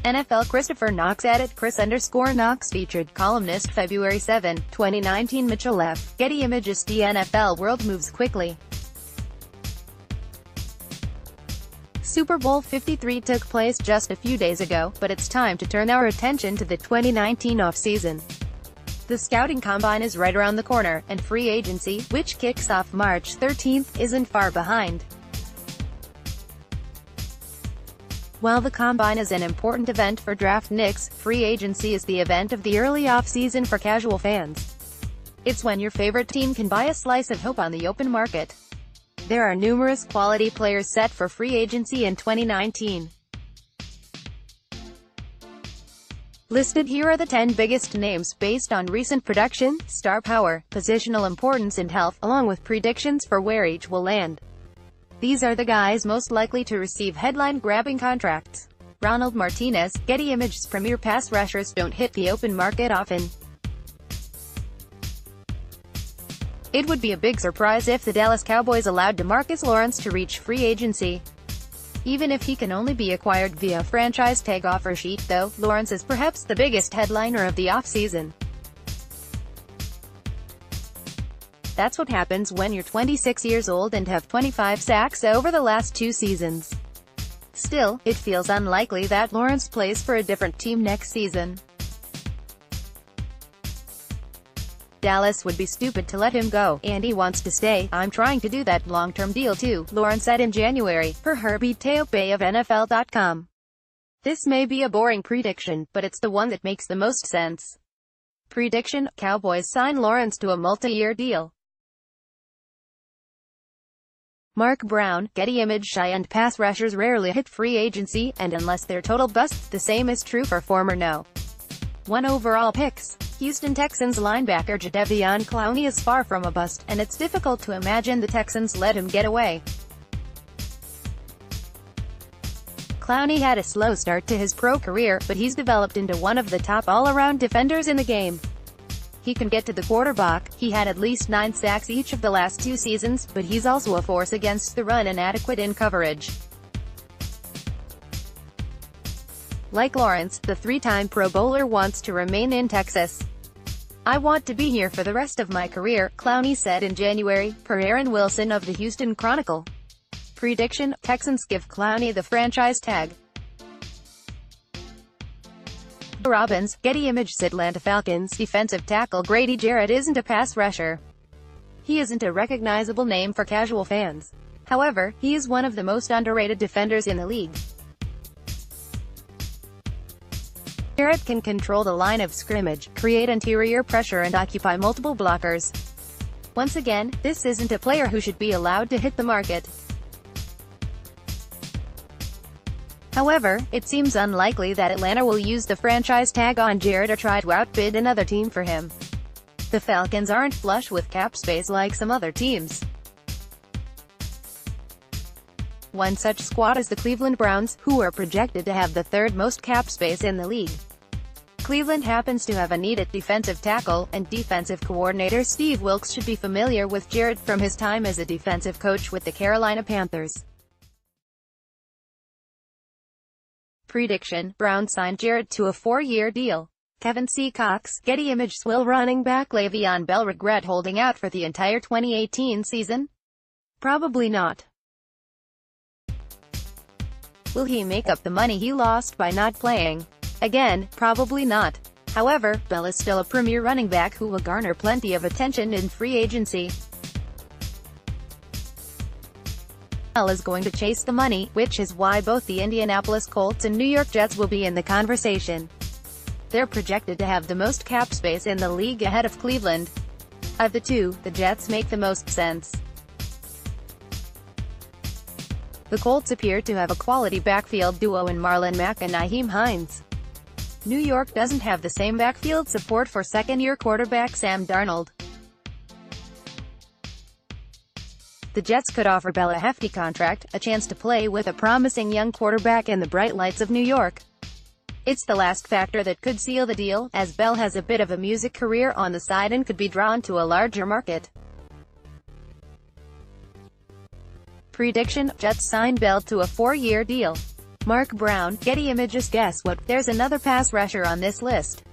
NFLKristopher Knox @Chris_Knox featured columnist February 7, 2019. Mitchell Leff, Getty ImagesThe NFL world moves quickly. Super Bowl 53 took place just a few days ago, but it's time to turn our attention to the 2019 offseason. The scouting combine is right around the corner, and free agency, which kicks off March 13, isn't far behind. While the combine is an important event for draftniks, free agency is the event of the early off-season for casual fans. It's when your favorite team can buy a slice of hope on the open market. There are numerous quality players set for free agency in 2019. Listed here are the 10 biggest names based on recent production, star power, positional importance and health, along with predictions for where each will land. These are the guys most likely to receive headline-grabbing contracts. Ronald Martinez, Getty Images. Premier pass rushers don't hit the open market often. It would be a big surprise if the Dallas Cowboys allowed DeMarcus Lawrence to reach free agency. Even if he can only be acquired via franchise tag offer sheet, though, Lawrence is perhaps the biggest headliner of the offseason. That's what happens when you're 26 years old and have 25 sacks over the last 2 seasons. Still, it feels unlikely that Lawrence plays for a different team next season. Dallas would be stupid to let him go, and he wants to stay. I'm trying to do that long-term deal too, Lawrence said in January, per Herbie Teope of NFL.com. This may be a boring prediction, but it's the one that makes the most sense. Prediction: Cowboys sign Lawrence to a multi-year deal. Mark Brown, Getty Images. High-end pass rushers rarely hit free agency, and unless they're total busts, the same is true for former No. 1 overall picks. Houston Texans linebacker Jadeveon Clowney is far from a bust, and it's difficult to imagine the Texans let him get away. Clowney had a slow start to his pro career, but he's developed into one of the top all-around defenders in the game. He can get to the quarterback. He had at least 9 sacks each of the last 2 seasons, but he's also a force against the run and adequate in coverage. Like Lawrence, the 3-time Pro Bowler wants to remain in Texas. I want to be here for the rest of my career, Clowney said in January, per Aaron Wilson of the Houston Chronicle. Prediction: Texans give Clowney the franchise tag. Robbins, Getty Images. Atlanta Falcons defensive tackle Grady Jarrett isn't a pass rusher. He isn't a recognizable name for casual fans. However, he is one of the most underrated defenders in the league. Jarrett can control the line of scrimmage, create interior pressure and occupy multiple blockers. Once again, this isn't a player who should be allowed to hit the market. However, it seems unlikely that Atlanta will use the franchise tag on Jarrett or try to outbid another team for him. The Falcons aren't flush with cap space like some other teams. One such squad is the Cleveland Browns, who are projected to have the 3rd most cap space in the league. Cleveland happens to have a need at defensive tackle, and defensive coordinator Steve Wilks should be familiar with Jarrett from his time as a defensive coach with the Carolina Panthers. Prediction: Browns signed Jarrett to a 4-year deal. Kevin C. Cox, Getty Images. Will running back Le'Veon Bell regret holding out for the entire 2018 season? Probably not. Will he make up the money he lost by not playing? Again, probably not. However, Bell is still a premier running back who will garner plenty of attention in free agency. Bell is going to chase the money, which is why both the Indianapolis Colts and New York Jets will be in the conversation. They're projected to have the most cap space in the league ahead of Cleveland. Of the two, the Jets make the most sense. The Colts appear to have a quality backfield duo in Marlon Mack and Nyheim Hines. New York doesn't have the same backfield support for second-year quarterback Sam Darnold. The Jets could offer Bell a hefty contract, a chance to play with a promising young quarterback in the bright lights of New York. It's the last factor that could seal the deal, as Bell has a bit of a music career on the side and could be drawn to a larger market. Prediction: Jets sign Bell to a 4-year deal. Mark Brown, Getty Images. Guess what? There's another pass rusher on this list.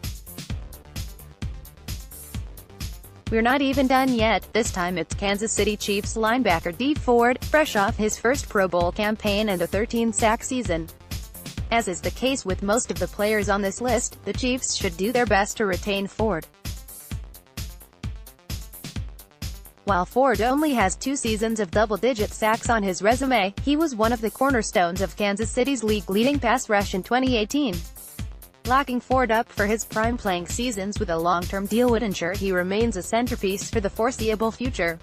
We're not even done yet. This time it's Kansas City Chiefs linebacker Dee Ford, fresh off his first Pro Bowl campaign and a 13-sack season. As is the case with most of the players on this list, the Chiefs should do their best to retain Ford. While Ford only has 2 seasons of double-digit sacks on his resume, he was one of the cornerstones of Kansas City's league-leading pass rush in 2018. Locking Ford up for his prime playing seasons with a long-term deal would ensure he remains a centerpiece for the foreseeable future.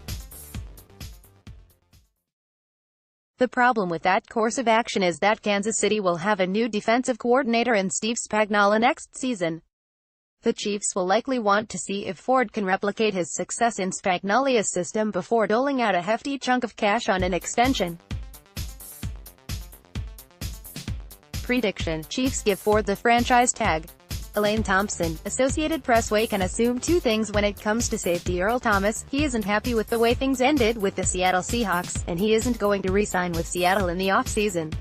The problem with that course of action is that Kansas City will have a new defensive coordinator in Steve Spagnuolo next season. The Chiefs will likely want to see if Ford can replicate his success in Spagnuolo's system before doling out a hefty chunk of cash on an extension. Prediction: Chiefs give Ford the franchise tag. Elaine Thompson, Associated Press. We can assume 2 things when it comes to safety Earl Thomas. He isn't happy with the way things ended with the Seattle Seahawks, and he isn't going to re-sign with Seattle in the offseason.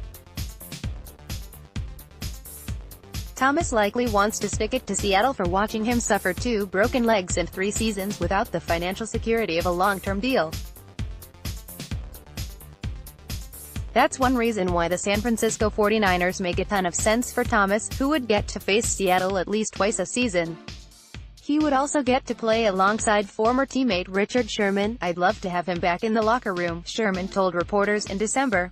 Thomas likely wants to stick it to Seattle for watching him suffer 2 broken legs and 3 seasons without the financial security of a long-term deal. That's one reason why the San Francisco 49ers make a ton of sense for Thomas, who would get to face Seattle at least twice a season. He would also get to play alongside former teammate Richard Sherman. I'd love to have him back in the locker room, Sherman told reporters in December.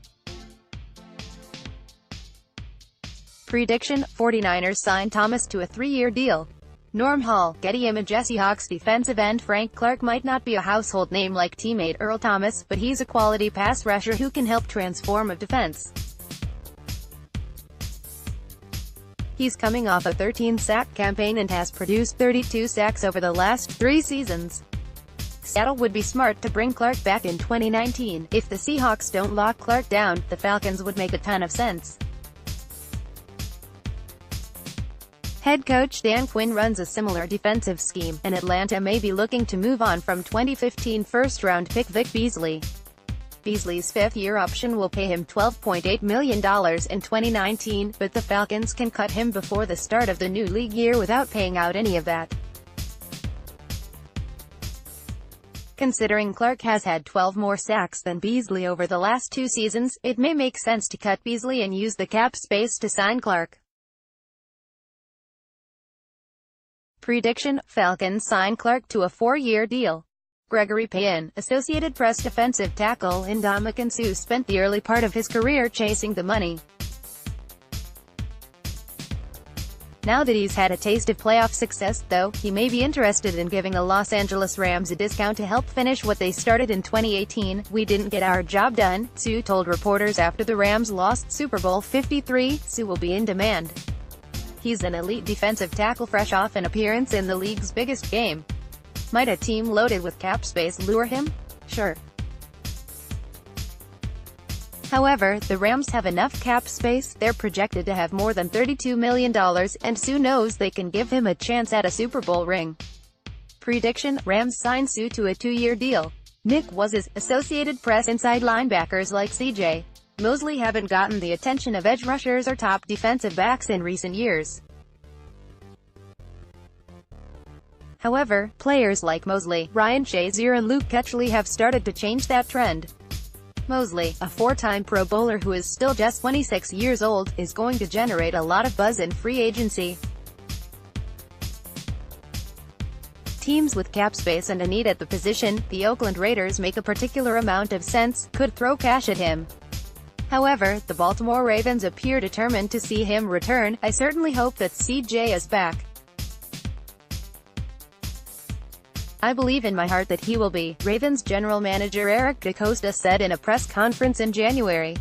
Prediction: 49ers sign Thomas to a 3-year deal. Norm Hall, Getty Images. Seahawks defensive end Frank Clark might not be a household name like teammate Earl Thomas, but he's a quality pass rusher who can help transform a defense. He's coming off a 13-sack campaign and has produced 32 sacks over the last 3 seasons. Seattle would be smart to bring Clark back in 2019. If the Seahawks don't lock Clark down, the Falcons would make a ton of sense. Head coach Dan Quinn runs a similar defensive scheme, and Atlanta may be looking to move on from 2015 first-round pick Vic Beasley. Beasley's 5th-year option will pay him $12.8 million in 2019, but the Falcons can cut him before the start of the new league year without paying out any of that. Considering Clark has had 12 more sacks than Beasley over the last 2 seasons, it may make sense to cut Beasley and use the cap space to sign Clark. Prediction: Falcons sign Clark to a 4-year deal. Gregory Payne, Associated Press. Defensive tackle Ndamukong Suh spent the early part of his career chasing the money. Now that he's had a taste of playoff success, though, he may be interested in giving the Los Angeles Rams a discount to help finish what they started in 2018. "We didn't get our job done," Suh told reporters after the Rams lost Super Bowl 53. Suh will be in demand. He's an elite defensive tackle fresh off an appearance in the league's biggest game. Might a team loaded with cap space lure him? Sure. However, the Rams have enough cap space. They're projected to have more than $32 million, and Suh knows they can give him a chance at a Super Bowl ring. Prediction: Rams sign Suh to a 2-year deal. Nick Waz's, Associated Press. Inside linebackers like C.J. Mosley haven't gotten the attention of edge rushers or top defensive backs in recent years. However, players like Mosley, Ryan Shazier and Luke Kuechly have started to change that trend. Mosley, a 4-time Pro Bowler who is still just 26 years old, is going to generate a lot of buzz in free agency. Teams with cap space and a need at the position, the Oakland Raiders make a particular amount of sense, could throw cash at him. However, the Baltimore Ravens appear determined to see him return. "I certainly hope that CJ is back. I believe in my heart that he will be," Ravens general manager Eric DeCosta said in a press conference in January.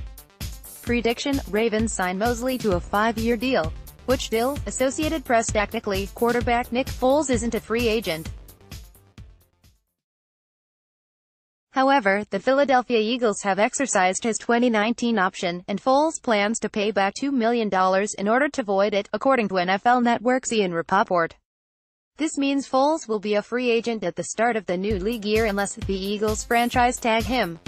Prediction: Ravens sign Mosley to a 5-year deal. Which deal? Associated Press. Tactically, quarterback Nick Foles isn't a free agent. However, the Philadelphia Eagles have exercised his 2019 option, and Foles plans to pay back $2 million in order to void it, according to NFL Network's Ian Rapoport. This means Foles will be a free agent at the start of the new league year unless the Eagles franchise tag him.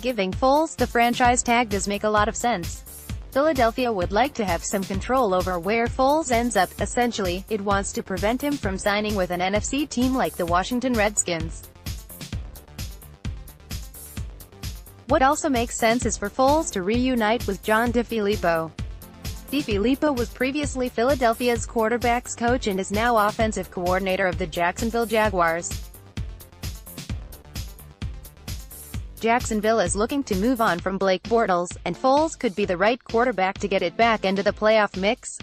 Giving Foles the franchise tag does make a lot of sense. Philadelphia would like to have some control over where Foles ends up. Essentially, it wants to prevent him from signing with an NFC team like the Washington Redskins. What also makes sense is for Foles to reunite with John DeFilippo. DeFilippo was previously Philadelphia's quarterbacks coach and is now offensive coordinator of the Jacksonville Jaguars. Jacksonville is looking to move on from Blake Bortles, and Foles could be the right quarterback to get it back into the playoff mix.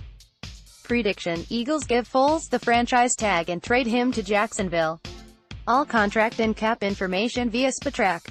Prediction: Eagles give Foles the franchise tag and trade him to Jacksonville. All contract and cap information via Spotrac.